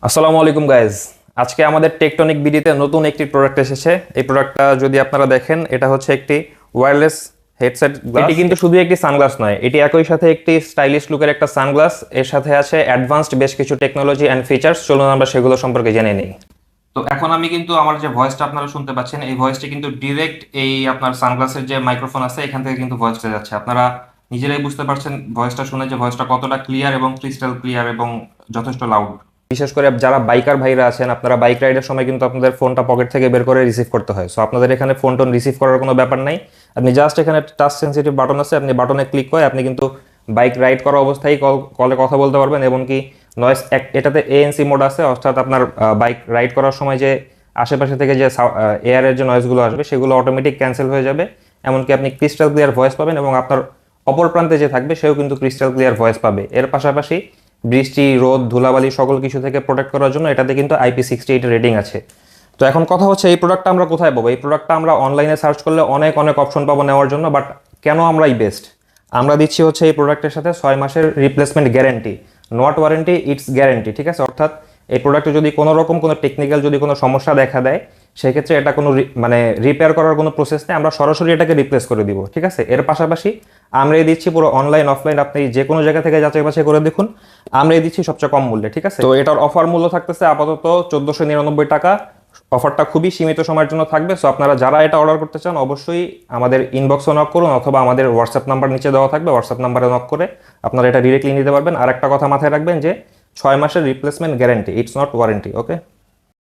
আসসালামু আলাইকুম গাইজ। আজকে আমাদের টেকটনিক বিডিতে নতুন একটি প্রোডাক্ট এসেছে। এই প্রোডাক্টটা যদি আপনারা দেখেন, এটা হচ্ছে একটি ওয়্যারলেস হেডসেট। এটি কিন্তু শুধু একটি সানগ্লাস নয়, এটি একই সাথে একটি স্টাইলিশ লুকের একটা সানগ্লাস। এর সাথে আছে অ্যাডভান্সড বেশ কিছু টেকনোলজি অ্যান্ড ফিচার্স। চলুন আমরা সেগুলো সম্পর্কে জেনে নিই। তো এখন আমি কিন্তু আমার যে ভয়েসটা আপনারা শুনতে পাচ্ছেন, এই ভয়েসটি কিন্তু ডিরেক্ট এই আপনার সানগ্লাসের যে মাইক্রোফোন আছে এখান থেকে কিন্তু ভয়েসটা যাচ্ছে। আপনারা নিজেরাই বুঝতে পারছেন ভয়েসটা শুনে যে ভয়েসটা কতটা ক্লিয়ার এবং ক্রিস্টাল ক্লিয়ার এবং যথেষ্ট লাউড। বিশেষ করে যারা বাইকার ভাইরা আছেন, আপনারা বাইক রাইডের সময় কিন্তু আপনাদের ফোনটা পকেট থেকে বের করে রিসিভ করতে হয়। সো আপনাদের এখানে ফোন টোন রিসিভ করার কোনো ব্যাপার নাই। আপনি জাস্ট এখানে টাচ সেন্সিটিভ বাটন আছে, আপনি বাটনে ক্লিক করে আপনি কিন্তু বাইক রাইড করা অবস্থায় কলে কথা বলতে পারবেন। এবং কি নয়েস, এটাতে এএনসি মোড আছে, অর্থাৎ আপনার বাইক রাইড করার সময় যে আশেপাশে থেকে যে এয়ারের যে নয়েজগুলো আসবে সেগুলো অটোমেটিক ক্যান্সেল হয়ে যাবে। এমনকি আপনি ক্রিস্টাল ক্লিয়ার ভয়েস পাবেন এবং আপনার অপর প্রান্তে যে থাকবে সেও কিন্তু ক্রিস্টাল ক্লিয়ার ভয়েস পাবে। এর পাশাপাশি বৃষ্টি, রোদ, ধুলাবালি সকল কিছু থেকে প্রোটেক্ট করার জন্য এটাতে কিন্তু IP68 রেটিং আছে। তো এখন কথা হচ্ছে, এই প্রোডাক্টটা আমরা কোথায় পাবো? এই প্রোডাক্টটা আমরা অনলাইনে সার্চ করলে অনেক অনেক অপশন পাবো নেওয়ার জন্য, বাট কেন আমরাই বেস্ট? আমরা দিচ্ছি হচ্ছে এই প্রোডাক্টের সাথে 6 মাসের replacement guarantee, not warranty, it's guarantee. ঠিক আছে? অর্থাৎ এই প্রোডাক্টে যদি কোনো রকম কোনো টেকনিক্যাল যদি কোনো সমস্যা দেখা দেয়, সেক্ষেত্রে এটা কোনো মানে রিপেয়ার করার কোনো প্রসেস নেই, আমরা সরাসরি এটাকে রিপ্লেস করে দিব। ঠিক আছে? এর পাশাপাশি আমরাই দিচ্ছি পুরো অনলাইন অফলাইন, আপনি যে কোনো জায়গা থেকে যাচাই বাছাই করে দেখুন, আমরাই দিচ্ছি সবচেয়ে কম মূল্যে। ঠিক আছে? তো এটার অফার মূল্য থাকতেছে আপাতত 1499 টাকা। অফারটা খুবই সীমিত সময়ের জন্য থাকবে। সো আপনারা যারা এটা অর্ডার করতে চান অবশ্যই আমাদের ইনবক্সে নক করুন, অথবা আমাদের হোয়াটসঅ্যাপ নাম্বার নিচে দেওয়া থাকবে, হোয়াটসঅ্যাপ নাম্বারে নক করে আপনারা এটা ডিরেক্টলি নিতে পারবেন। আর একটা কথা মাথায় রাখবেন যে 6 মাসের replacement guarantee, it's not warranty. Okay?